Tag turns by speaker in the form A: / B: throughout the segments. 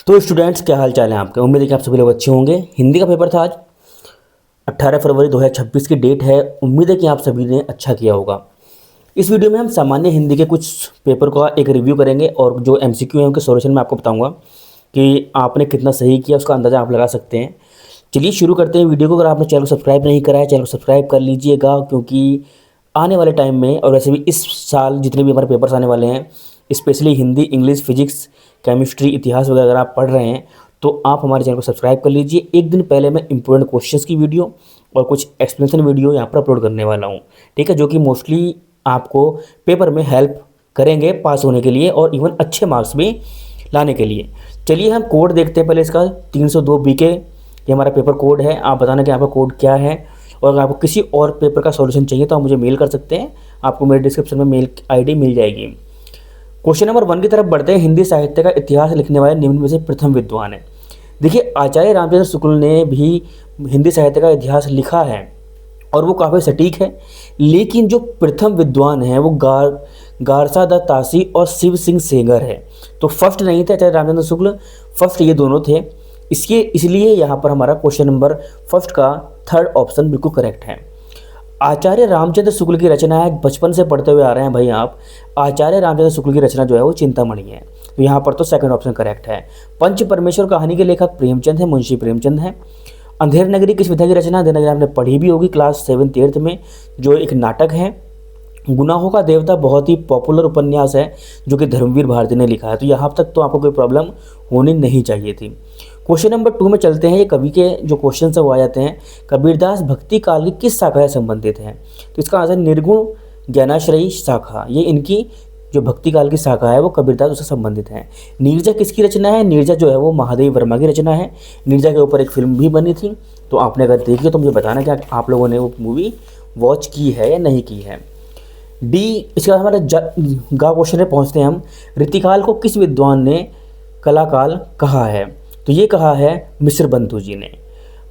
A: तो स्टूडेंट्स, क्या हाल चाल है आपके। उम्मीद है कि आप सभी लोग अच्छे होंगे। हिंदी का पेपर था आज 18 फरवरी 2026 की डेट है। उम्मीद है कि आप सभी ने अच्छा किया होगा। इस वीडियो में हम सामान्य हिंदी के कुछ पेपर का एक रिव्यू करेंगे और जो एमसीक्यू है उनके सॉल्यूशन मैं आपको बताऊंगा कि आपने कितना सही किया, उसका अंदाज़ा आप लगा सकते हैं। चलिए शुरू करते हैं वीडियो को। अगर आपने चैनल को सब्सक्राइब नहीं करा है, चैनल को सब्सक्राइब कर लीजिएगा, क्योंकि आने वाले टाइम में और वैसे भी इस साल जितने भी हमारे पेपर्स आने वाले हैं, specially Hindi, English, physics, chemistry, इतिहास वगैरह अगर आप पढ़ रहे हैं तो आप हमारे चैनल को सब्सक्राइब कर लीजिए। एक दिन पहले मैं इंपॉर्टेंट क्वेश्चंस की वीडियो और कुछ एक्सप्लेनेशन वीडियो यहाँ पर अपलोड करने वाला हूँ, ठीक है, जो कि मोस्टली आपको पेपर में हेल्प करेंगे पास होने के लिए और इवन अच्छे मार्क्स भी लाने के लिए। चलिए हम कोड देखते हैं पहले इसका। 302 BK ये हमारा पेपर कोड है। आप बताना कि आपका कोड क्या है, और अगर आपको किसी और पेपर का सॉल्यूशन चाहिए तो आप मुझे मेल कर सकते हैं। आपको मेरे डिस्क्रिप्शन में मेल आईडी मिल जाएगी। क्वेश्चन नंबर 1 की तरफ बढ़ते हैं। हिंदी साहित्य का इतिहास लिखने वाले निम्न में से प्रथम विद्वान है। देखिए, आचार्य रामचंद्र शुक्ल ने भी हिंदी साहित्य का इतिहास लिखा है और वो काफ़ी सटीक है, लेकिन जो प्रथम विद्वान है वो गारसा दत्त तासी और शिव सिंह सेंगर है। तो फर्स्ट नहीं थे आचार्य रामचंद्र शुक्ल, फर्स्ट ये दोनों थे। इसलिए यहाँ पर हमारा क्वेश्चन नंबर फर्स्ट का थर्ड ऑप्शन बिल्कुल करेक्ट है। आचार्य रामचंद्र शुक्ल की रचना है, बचपन से पढ़ते हुए आ रहे हैं भाई आप। आचार्य रामचंद्र शुक्ल की रचना जो है वो चिंतामणि है, तो यहाँ पर तो सेकंड ऑप्शन करेक्ट है। पंच परमेश्वर कहानी के लेखक प्रेमचंद है, मुंशी प्रेमचंद है। अंधेर नगरी किस विधा की रचना? अंधेर नगरी आपने पढ़ी भी होगी क्लास 7th 8th में, जो एक नाटक है। गुनाहों का देवता बहुत ही पॉपुलर उपन्यास है जो कि धर्मवीर भारती ने लिखा है। तो यहाँ तक तो आपको कोई प्रॉब्लम होनी नहीं चाहिए थी। क्वेश्चन नंबर 2 में चलते हैं। ये कवि के जो क्वेश्चन है वो आ जाते हैं। कबीरदास भक्ति काल की किस शाखा से संबंधित है? तो इसका आंसर निर्गुण ज्ञानाश्रयी शाखा, ये इनकी जो भक्ति काल की शाखा है वो कबीरदास उससे संबंधित है। नीरजा किसकी रचना है? नीरजा जो है वो महादेव वर्मा की रचना है। नीरजा के ऊपर एक फिल्म भी बनी थी, तो आपने अगर देखी तो मुझे बताना कि आप लोगों ने वो मूवी वॉच की है या नहीं की है। डी, इसके बाद हमारे गा क्वेश्चन में पहुँचते हैं हम। ऋतिकाल को किस विद्वान ने कलाकाल कहा है? तो ये कहा है मिश्र बंधु जी ने।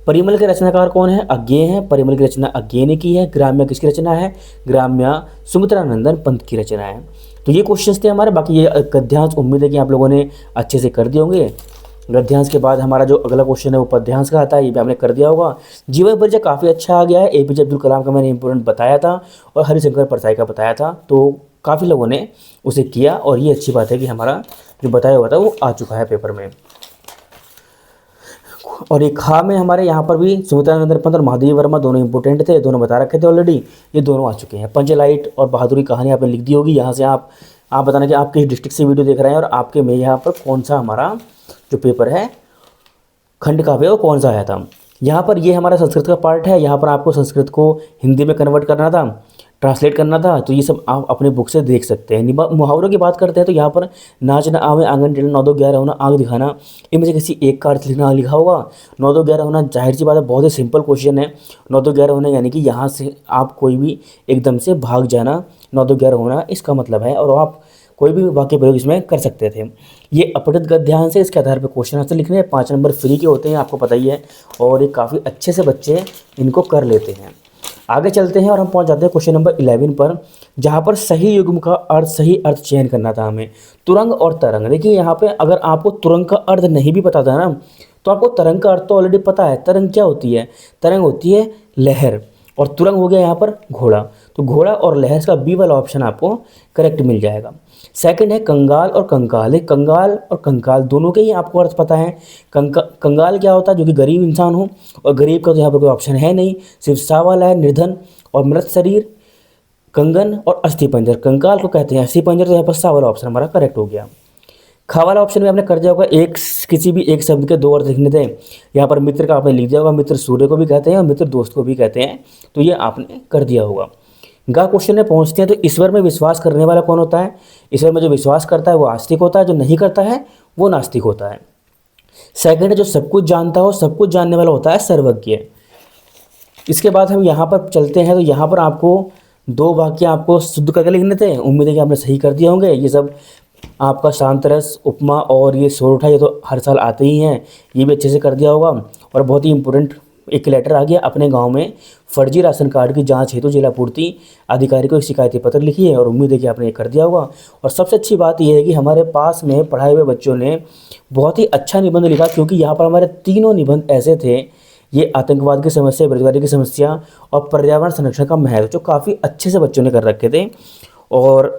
A: परिमल के रचनाकार कौन है? अज्ञेय है। परिमल की रचना अज्ञेय ने की है। ग्राम्य किसकी रचना है? ग्राम्य सुमित्रानंदन पंत की रचना है। तो ये क्वेश्चंस थे हमारे। बाकी ये गद्यांश उम्मीद है कि आप लोगों ने अच्छे से कर दिए होंगे। गद्यांश के बाद हमारा जो अगला क्वेश्चन है वो पद्यांश का आता है, ये भी आपने कर दिया होगा। जीवन परिचय काफ़ी अच्छा आ गया है। APJ अब्दुल कलाम का मैंने इंपॉर्टेंट बताया था और हरिशंकर परसाई का बताया था, तो काफ़ी लोगों ने उसे किया और ये अच्छी बात है कि हमारा जो बताया हुआ था वो आ चुका है पेपर में। और एक खा में हमारे यहाँ पर भी सुमित्रानंदन पंत और महादेव वर्मा दोनों इंपॉर्टेंट थे, दोनों बता रखे थे ऑलरेडी, ये दोनों आ चुके हैं। पंचलाइट और बहादुरी कहानी आपने लिख दी होगी। यहाँ से आप बताना कि आप किस डिस्ट्रिक्ट से वीडियो देख रहे हैं और आपके में यहाँ पर कौन सा हमारा जो पेपर है खंड काव्य वो कौन सा आया था। यहाँ पर ये हमारा संस्कृत का पार्ट है। यहाँ पर आपको संस्कृत को हिंदी में कन्वर्ट करना था, ट्रांसलेट करना था, तो ये सब आप अपने बुक से देख सकते हैं। मुहावरों की बात करते हैं तो यहाँ पर नाच न आवे आंगन टेढ़ा, 9 2 11 होना, आंख दिखाना, इनमें से किसी एक का अर्थ लिखा होगा। 9 2 11 होना जाहिर सी बात है, बहुत ही सिंपल क्वेश्चन है। 9 2 11 होना यानी कि यहाँ से आप कोई भी एकदम से भाग जाना, 9 2 11 होना इसका मतलब है, और आप कोई भी वाक्य प्रयोग इसमें कर सकते थे। ये अपठित गद्यांश से इसके आधार पर क्वेश्चन आंसर लिखने हैं। 5 नंबर फ्री के होते हैं, आपको पता ही है, और ये काफ़ी अच्छे से बच्चे इनको कर लेते हैं। आगे चलते हैं और हम पहुंच जाते हैं क्वेश्चन नंबर 11 पर, जहां पर सही युग्म का अर्थ, सही अर्थ चयन करना था हमें। तुरंग और तरंग। देखिए यहाँ पे अगर आपको तुरंग का अर्थ नहीं भी पता था ना, तो आपको तरंग का अर्थ तो ऑलरेडी पता है। तरंग क्या होती है? तरंग होती है लहर, और तुरंग हो गया यहाँ पर घोड़ा। तो घोड़ा और लहर का बी वाला ऑप्शन आपको करेक्ट मिल जाएगा। सेकंड है कंगाल और कंकाल। कंगाल और कंकाल दोनों के ही आपको अर्थ पता है। कंगाल क्या होता है? जो कि गरीब इंसान हो, और गरीब का तो यहाँ पर कोई ऑप्शन है नहीं, सिर्फ सा वाला है, निर्धन और मृत शरीर, कंगन और अस्थि पंजर। कंकाल को कहते हैं अस्थि पंजर, तो यहाँ पर सा वाला ऑप्शन हमारा करेक्ट हो गया। खा वाला ऑप्शन में आपने कर दिया होगा, एक किसी भी एक शब्द के 2 अर्थ लिखने थे। यहाँ पर मित्र का आपने लिख दिया होगा, मित्र सूर्य को भी कहते हैं और मित्र दोस्त को भी कहते हैं, तो ये आपने कर दिया होगा। गा क्वेश्चन में पहुंचते हैं। तो ईश्वर में विश्वास करने वाला कौन होता है? ईश्वर में जो विश्वास करता है वो आस्तिक होता है, जो नहीं करता है वो नास्तिक होता है। सेकंड है जो सब कुछ जानता हो, सब कुछ जानने वाला होता है सर्वज्ञ। इसके बाद हम यहाँ पर चलते हैं। तो यहाँ पर आपको 2 वाक्य आपको शुद्ध करके लिखने थे। उम्मीद है कि आपने सही कर दिए होंगे। ये सब आपका शांतरस, उपमा और ये सोरठा, ये तो हर साल आते ही हैं, ये भी अच्छे से कर दिया होगा। और बहुत ही इंपॉर्टेंट एक लेटर आ गया, अपने गांव में फर्जी राशन कार्ड की जांच हेतु जिला पूर्ति अधिकारी को एक शिकायती पत्र लिखी है और उम्मीद है कि आपने ये कर दिया होगा। और सबसे अच्छी बात यह है कि हमारे पास में पढ़ाए हुए बच्चों ने बहुत ही अच्छा निबंध लिखा, क्योंकि यहाँ पर हमारे तीनों निबंध ऐसे थे, ये आतंकवाद की समस्या, बेरोजगारी की समस्या और पर्यावरण संरक्षण का महत्व, जो काफ़ी अच्छे से बच्चों ने कर रखे थे और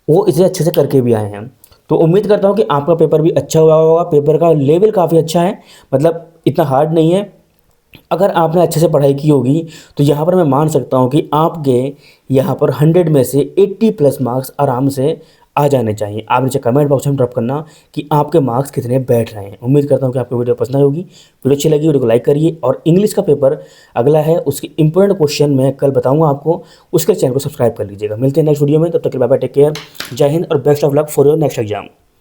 A: वो इसे अच्छे से करके भी आए हैं। तो उम्मीद करता हूँ कि आपका पेपर भी अच्छा हुआ होगा। पेपर का लेवल काफ़ी अच्छा है, मतलब इतना हार्ड नहीं है। अगर आपने अच्छे से पढ़ाई की होगी तो यहाँ पर मैं मान सकता हूँ कि आपके यहाँ पर 100 में से 80 प्लस मार्क्स आराम से आ जाने चाहिए। आप नीचे कमेंट बॉक्स में ड्रॉप करना कि आपके मार्क्स कितने बैठ रहे हैं। उम्मीद करता हूँ कि आपको वीडियो पसंद आई होगी। वीडियो अच्छी लगी वीडियो को लाइक करिए, और इंग्लिश का पेपर अगला है, उसके इंपॉर्टेंट क्वेश्चन मैं कल बताऊँगा आपको, उसके चैनल को सब्सक्राइब कर लीजिएगा। मिलते हैं नेक्स्ट वीडियो में, तब तक के बाय बाय, टेक केयर, जय हिंद और best of luck for your next exam.